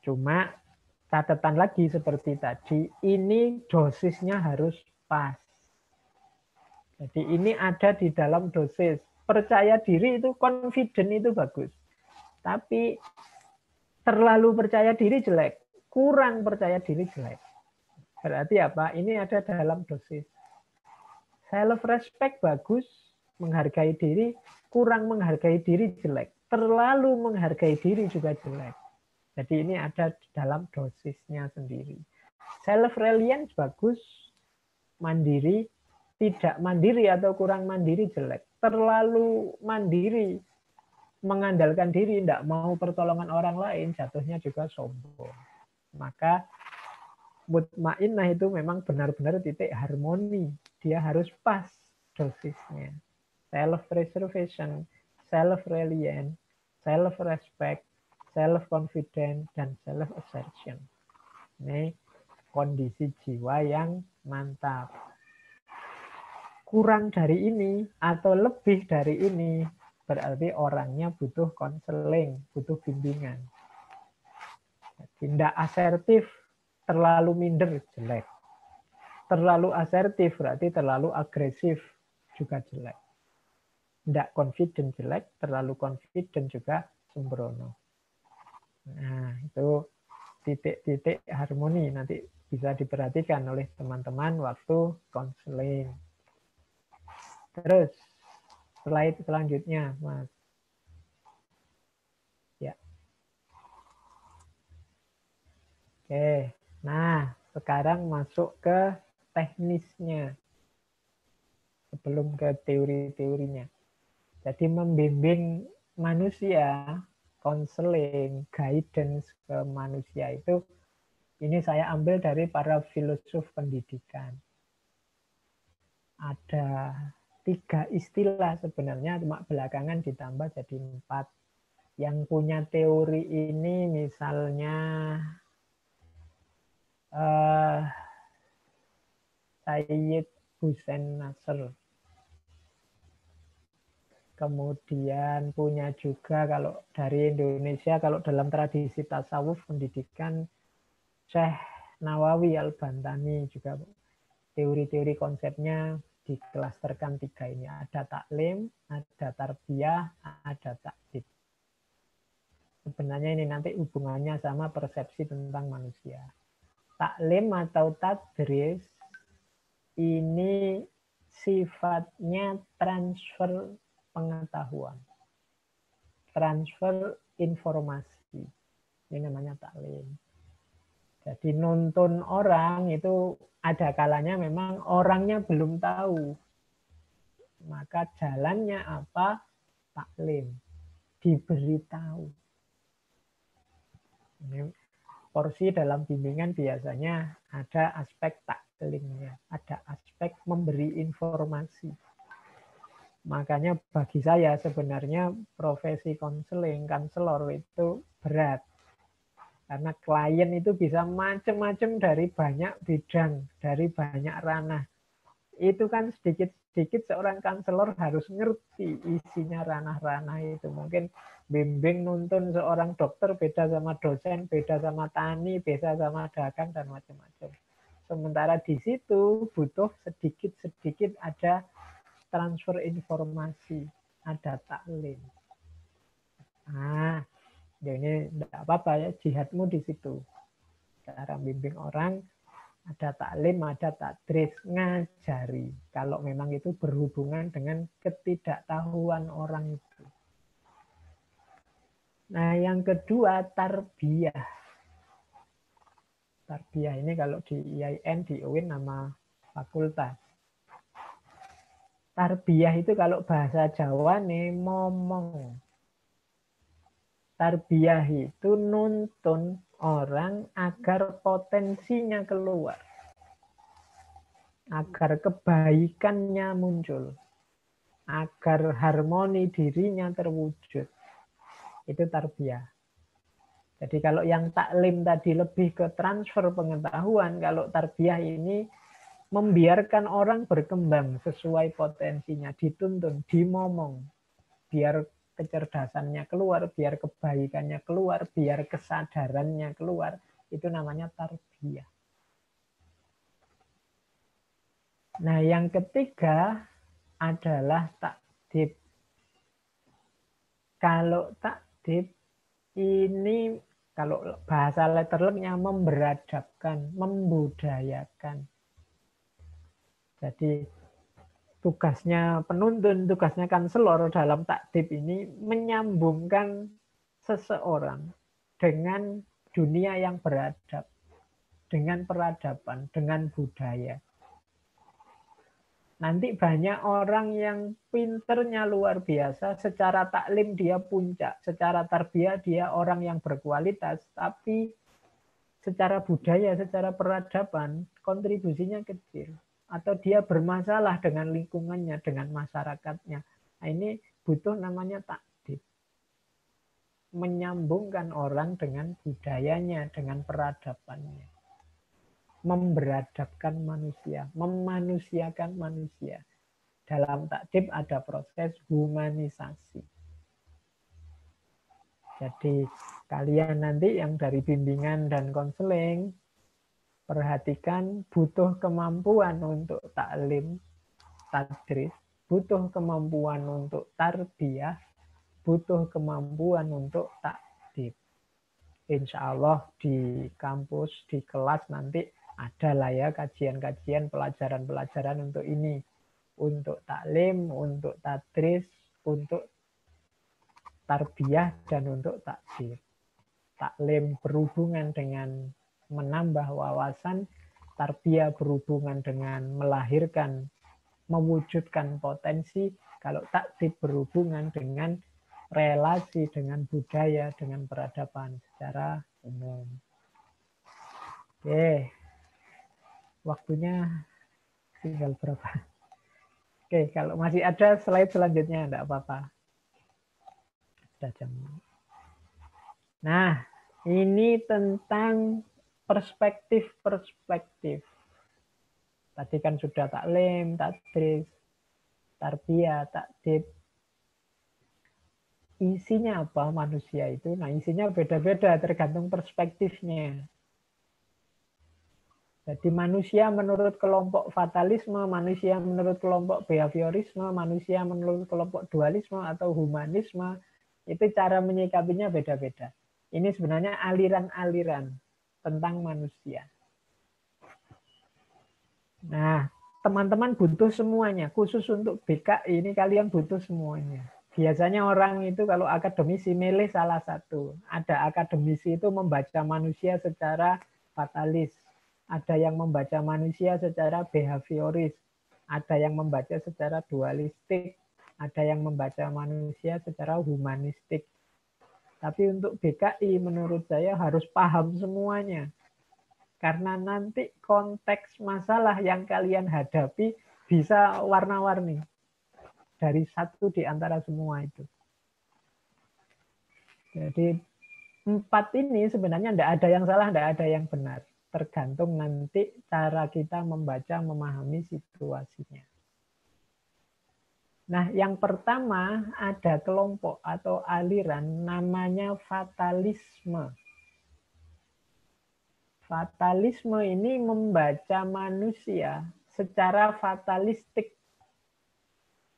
Cuma catatan lagi seperti tadi, ini dosisnya harus pas. Jadi ini ada di dalam dosis. Percaya diri itu, confident itu bagus. Tapi terlalu percaya diri jelek, kurang percaya diri jelek. Berarti apa? Ini ada dalam dosis. Self-respect bagus, menghargai diri, kurang menghargai diri jelek. Terlalu menghargai diri juga jelek. Jadi ini ada dalam dosisnya sendiri. Self-reliance bagus, mandiri, tidak mandiri atau kurang mandiri jelek. Terlalu mandiri, mengandalkan diri, tidak mau pertolongan orang lain, jatuhnya juga sombong. Maka mutmainnah itu memang benar-benar titik harmoni. Dia harus pas dosisnya. Self-preservation, self-reliance, self-respect, self-confidence, dan self-assertion. Ini kondisi jiwa yang mantap. Kurang dari ini atau lebih dari ini, berarti orangnya butuh konseling, butuh bimbingan. Tidak asertif, terlalu minder, jelek. Terlalu asertif berarti terlalu agresif, juga jelek. Tidak confident, jelek. Terlalu confident juga sembrono. Nah, itu titik-titik harmoni nanti bisa diperhatikan oleh teman-teman waktu konseling. Terus, slide selanjutnya, Mas. Ya. Oke, nah sekarang masuk ke teknisnya sebelum ke teori-teorinya. Jadi membimbing manusia, konseling, guidance ke manusia itu, ini saya ambil dari para filosof pendidikan. Ada 3 istilah sebenarnya, cuma belakangan ditambah jadi 4. Yang punya teori ini misalnya Sayyid Hussein Nasr. Kemudian punya juga kalau dari Indonesia, kalau dalam tradisi tasawuf pendidikan, Syekh Nawawi Al-Bantani juga teori-teori konsepnya diklasterkan 3 ini. Ada taklim, ada tarbiyah, ada ta'dib. Sebenarnya ini nanti hubungannya sama persepsi tentang manusia. Taklim atau tadris ini sifatnya transfer pengetahuan, transfer informasi. Ini namanya taklim. Jadi nuntun orang itu ada kalanya memang orangnya belum tahu. Maka jalannya apa? Taklim. Diberitahu. Ini porsi dalam bimbingan biasanya ada aspek taklimnya, ada aspek memberi informasi. Makanya bagi saya sebenarnya profesi konseling, konselor itu berat. Karena klien itu bisa macam-macam dari banyak bidang, dari banyak ranah. Itu kan sedikit-sedikit seorang konselor harus ngerti isinya ranah-ranah itu. Mungkin bimbing nuntun seorang dokter beda sama dosen, beda sama tani, beda sama dagang, dan macam-macam. Sementara di situ butuh sedikit-sedikit ada transfer informasi, ada taklim. Nah, ini tidak apa-apa ya, jihadmu di situ. Cara bimbing orang, ada taklim, ada tadris, ngajari. Kalau memang itu berhubungan dengan ketidaktahuan orang itu. Nah, yang kedua, tarbiyah. Tarbiyah ini kalau di IAIN, di UIN nama fakultas. Tarbiyah itu kalau bahasa Jawa nih, momong. Tarbiyah itu nuntun orang agar potensinya keluar. Agar kebaikannya muncul. Agar harmoni dirinya terwujud. Itu tarbiyah. Jadi kalau yang taklim tadi lebih ke transfer pengetahuan, kalau tarbiyah ini membiarkan orang berkembang sesuai potensinya, dituntun, dimomong, biar kecerdasannya keluar, biar kebaikannya keluar, biar kesadarannya keluar. Itu namanya tarbiyah. Nah, yang ketiga adalah takdib. Kalau takdib ini, kalau bahasa letterleknya memberadabkan, membudayakan. Jadi tugasnya penuntun, tugasnya kanselor dalam takdib ini menyambungkan seseorang dengan dunia yang beradab, dengan peradaban, dengan budaya. Nanti banyak orang yang pinternya luar biasa, secara taklim dia puncak, secara tarbiyah dia orang yang berkualitas, tapi secara budaya, secara peradaban, kontribusinya kecil. Atau dia bermasalah dengan lingkungannya, dengan masyarakatnya. Nah, ini butuh namanya takdib. Menyambungkan orang dengan budayanya, dengan peradabannya. Memberadabkan manusia, memanusiakan manusia. Dalam takdib ada proses humanisasi. Jadi kalian nanti yang dari bimbingan dan konseling, perhatikan butuh kemampuan untuk taklim, tadris, butuh kemampuan untuk tarbiyah, butuh kemampuan untuk takdib. Insya Allah di kampus, di kelas nanti ada lah ya kajian-kajian, pelajaran-pelajaran untuk ini. Untuk taklim, untuk tadris, untuk tarbiyah, dan untuk takdib. Taklim berhubungan dengan menambah wawasan, tarbiyah berhubungan dengan melahirkan, mewujudkan potensi, kalau takdib berhubungan dengan relasi dengan budaya, dengan peradaban secara umum. Oke, waktunya tinggal berapa? Oke, kalau masih ada slide selanjutnya, enggak apa-apa. Sudah jam. Nah, ini tentang perspektif-perspektif. Tadi kan sudah taklim, tadris, tarbiyah, takdib. Isinya apa manusia itu? Nah, isinya beda-beda tergantung perspektifnya. Jadi manusia menurut kelompok fatalisme, manusia menurut kelompok behaviorisme, manusia menurut kelompok dualisme atau humanisme, itu cara menyikapinya beda-beda. Ini sebenarnya aliran-aliran tentang manusia. Nah, teman-teman butuh semuanya. Khusus untuk BKI ini kalian butuh semuanya. Biasanya orang itu kalau akademisi milih salah satu. Ada akademisi itu membaca manusia secara fatalis. Ada yang membaca manusia secara behavioris. Ada yang membaca secara dualistik. Ada yang membaca manusia secara humanistik. Tapi untuk BKI menurut saya harus paham semuanya. Karena nanti konteks masalah yang kalian hadapi bisa warna-warni. Dari satu di antara semua itu. Jadi 4 ini sebenarnya tidak ada yang salah, tidak ada yang benar. Tergantung nanti cara kita membaca, memahami situasinya. Nah, yang pertama ada kelompok atau aliran namanya fatalisme. Fatalisme ini membaca manusia secara fatalistik.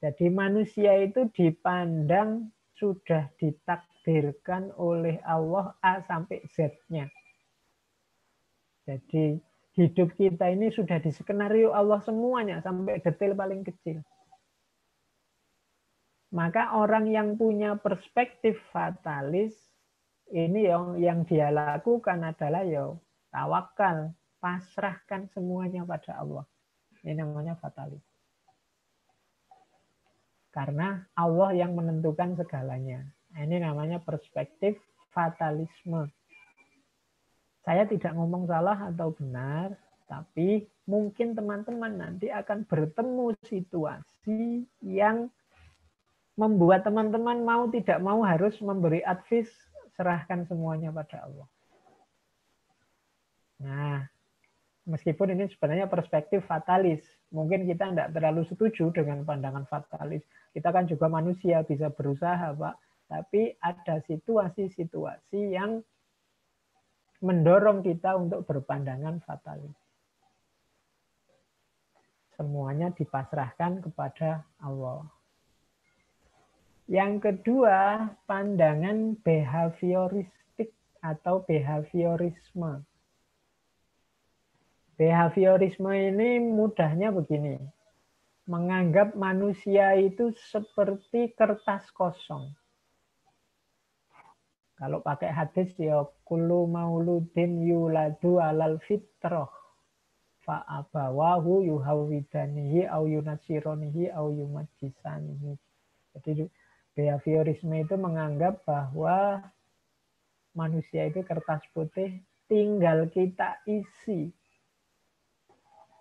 Jadi manusia itu dipandang sudah ditakdirkan oleh Allah A sampai Z-nya. Jadi hidup kita ini sudah diskenario Allah semuanya sampai detail paling kecil. Maka orang yang punya perspektif fatalis, ini yang dia lakukan adalah tawakal, pasrahkan semuanya pada Allah. Ini namanya fatalis. Karena Allah yang menentukan segalanya. Ini namanya perspektif fatalisme. Saya tidak ngomong salah atau benar, tapi mungkin teman-teman nanti akan bertemu situasi yang membuat teman-teman mau tidak mau harus memberi advice serahkan semuanya pada Allah. Nah, meskipun ini sebenarnya perspektif fatalis, mungkin kita tidak terlalu setuju dengan pandangan fatalis. Kita kan juga manusia, bisa berusaha, Pak. Tapi ada situasi-situasi yang mendorong kita untuk berpandangan fatalis. Semuanya dipasrahkan kepada Allah. Yang kedua, pandangan behavioristik atau behaviorisme. Behaviorisme ini mudahnya begini. Menganggap manusia itu seperti kertas kosong. Kalau pakai hadis ya kullu mauludin yuladu alal fitrah fa abawahu yuhawidanihi au yunasironihi au yumajisanihi. Jadi behaviorisme itu menganggap bahwa manusia itu kertas putih, tinggal kita isi.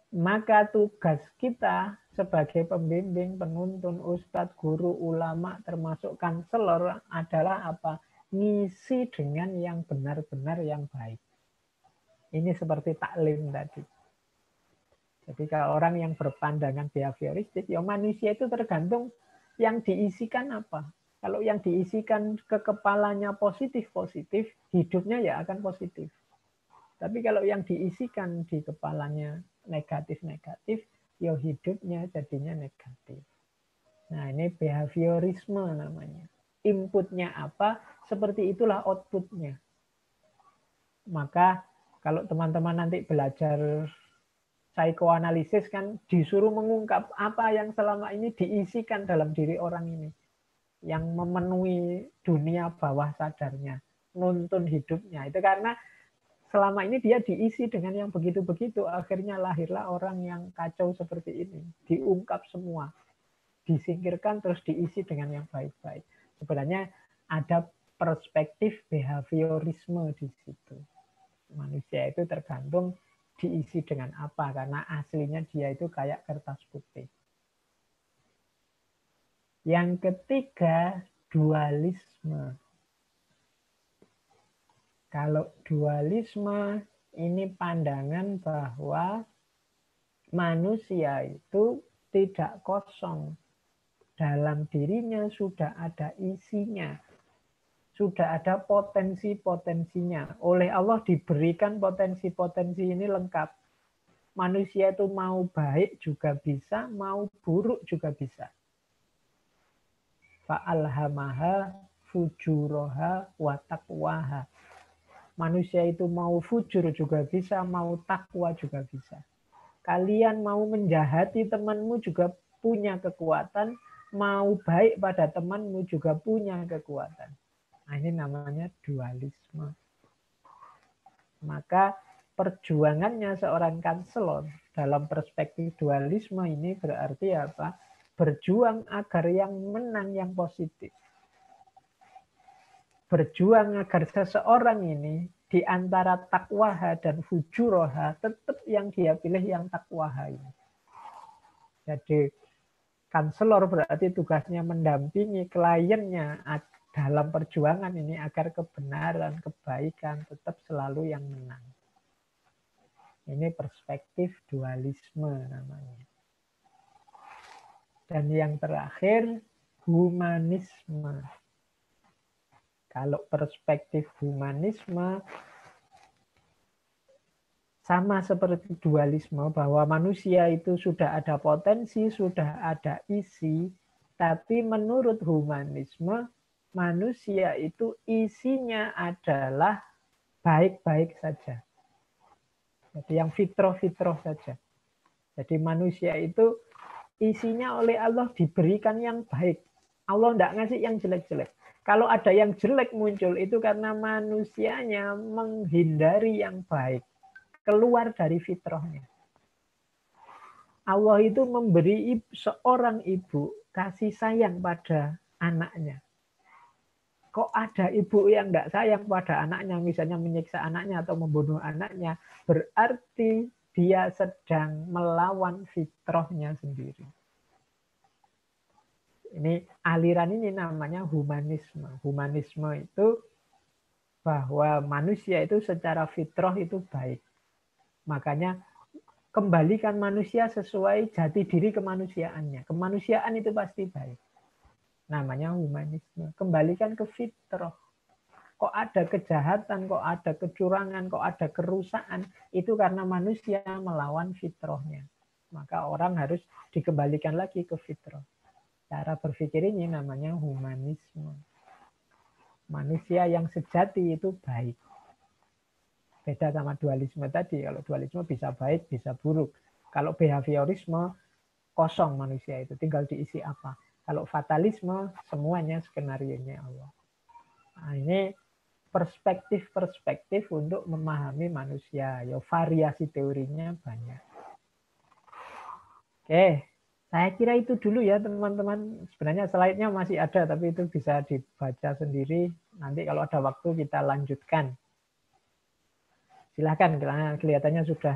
Maka tugas kita sebagai pembimbing, penuntun, ustadz, guru, ulama, termasuk kanselor adalah apa? Ngisi dengan yang benar-benar yang baik. Ini seperti taklim tadi. Jadi kalau orang yang berpandangan behavioristik, ya manusia itu tergantung yang diisikan apa. Kalau yang diisikan ke kepalanya positif-positif, hidupnya ya akan positif. Tapi kalau yang diisikan di kepalanya negatif-negatif, ya hidupnya jadinya negatif. Nah, ini behaviorisme namanya. Inputnya apa, seperti itulah outputnya. Maka kalau teman-teman nanti belajar psikoanalisis kan disuruh mengungkap apa yang selama ini diisikan dalam diri orang ini. Yang memenuhi dunia bawah sadarnya. Nuntun hidupnya. Itu karena selama ini dia diisi dengan yang begitu-begitu. Akhirnya lahirlah orang yang kacau seperti ini. Diungkap semua. Disingkirkan terus diisi dengan yang baik-baik. Sebenarnya ada perspektif behaviorisme di situ. Manusia itu tergantung diisi dengan apa. Karena aslinya dia itu kayak kertas putih. Yang ketiga, dualisme. Kalau dualisme ini pandangan bahwa manusia itu tidak kosong. Dalam dirinya sudah ada isinya. Sudah ada potensi-potensinya. Oleh Allah diberikan potensi-potensi ini lengkap. Manusia itu mau baik juga bisa, mau buruk juga bisa. Fa'alhamaha fujuroha wa taqwaha. Manusia itu mau fujur juga bisa, mau takwa juga bisa. Kalian mau menjahati temanmu juga punya kekuatan, mau baik pada temanmu juga punya kekuatan. Nah, ini namanya dualisme. Maka perjuangannya seorang kanselor dalam perspektif dualisme ini berarti apa? Berjuang agar yang menang yang positif. Berjuang agar seseorang ini di antara takwaha dan fujuroha tetap yang dia pilih yang takwaha ini. Jadi kanselor berarti tugasnya mendampingi kliennya dalam perjuangan ini agar kebenaran, kebaikan tetap selalu yang menang. Ini perspektif dualisme namanya. Dan yang terakhir, humanisme. Kalau perspektif humanisme sama seperti dualisme bahwa manusia itu sudah ada potensi, sudah ada isi, tapi menurut humanisme manusia itu isinya adalah baik-baik saja. Jadi yang fitrah-fitrah saja. Jadi manusia itu isinya oleh Allah diberikan yang baik. Allah tidak ngasih yang jelek-jelek. Kalau ada yang jelek muncul itu karena manusianya menghindari yang baik. Keluar dari fitrahnya. Allah itu memberi seorang ibu kasih sayang pada anaknya. Kok ada ibu yang tidak sayang pada anaknya, misalnya menyiksa anaknya atau membunuh anaknya, berarti dia sedang melawan fitrahnya sendiri. Ini aliran ini namanya humanisme. Humanisme itu bahwa manusia itu secara fitrah itu baik. Makanya kembalikan manusia sesuai jati diri kemanusiaannya. Kemanusiaan itu pasti baik. Namanya humanisme. Kembalikan ke fitrah. Kok ada kejahatan, kok ada kecurangan, kok ada kerusakan, itu karena manusia melawan fitrahnya. Maka orang harus dikembalikan lagi ke fitrah. Cara berpikir ini namanya humanisme. Manusia yang sejati itu baik. Beda sama dualisme tadi. Kalau dualisme bisa baik, bisa buruk. Kalau behaviorisme, kosong manusia itu. Tinggal diisi apa. Kalau fatalisme, semuanya skenario-nya Allah. Nah, ini perspektif-perspektif untuk memahami manusia. Ya, variasi teorinya banyak. Oke, saya kira itu dulu ya teman-teman. Sebenarnya slide-nya masih ada, tapi itu bisa dibaca sendiri. Nanti kalau ada waktu kita lanjutkan. Silakan, kelihatannya sudah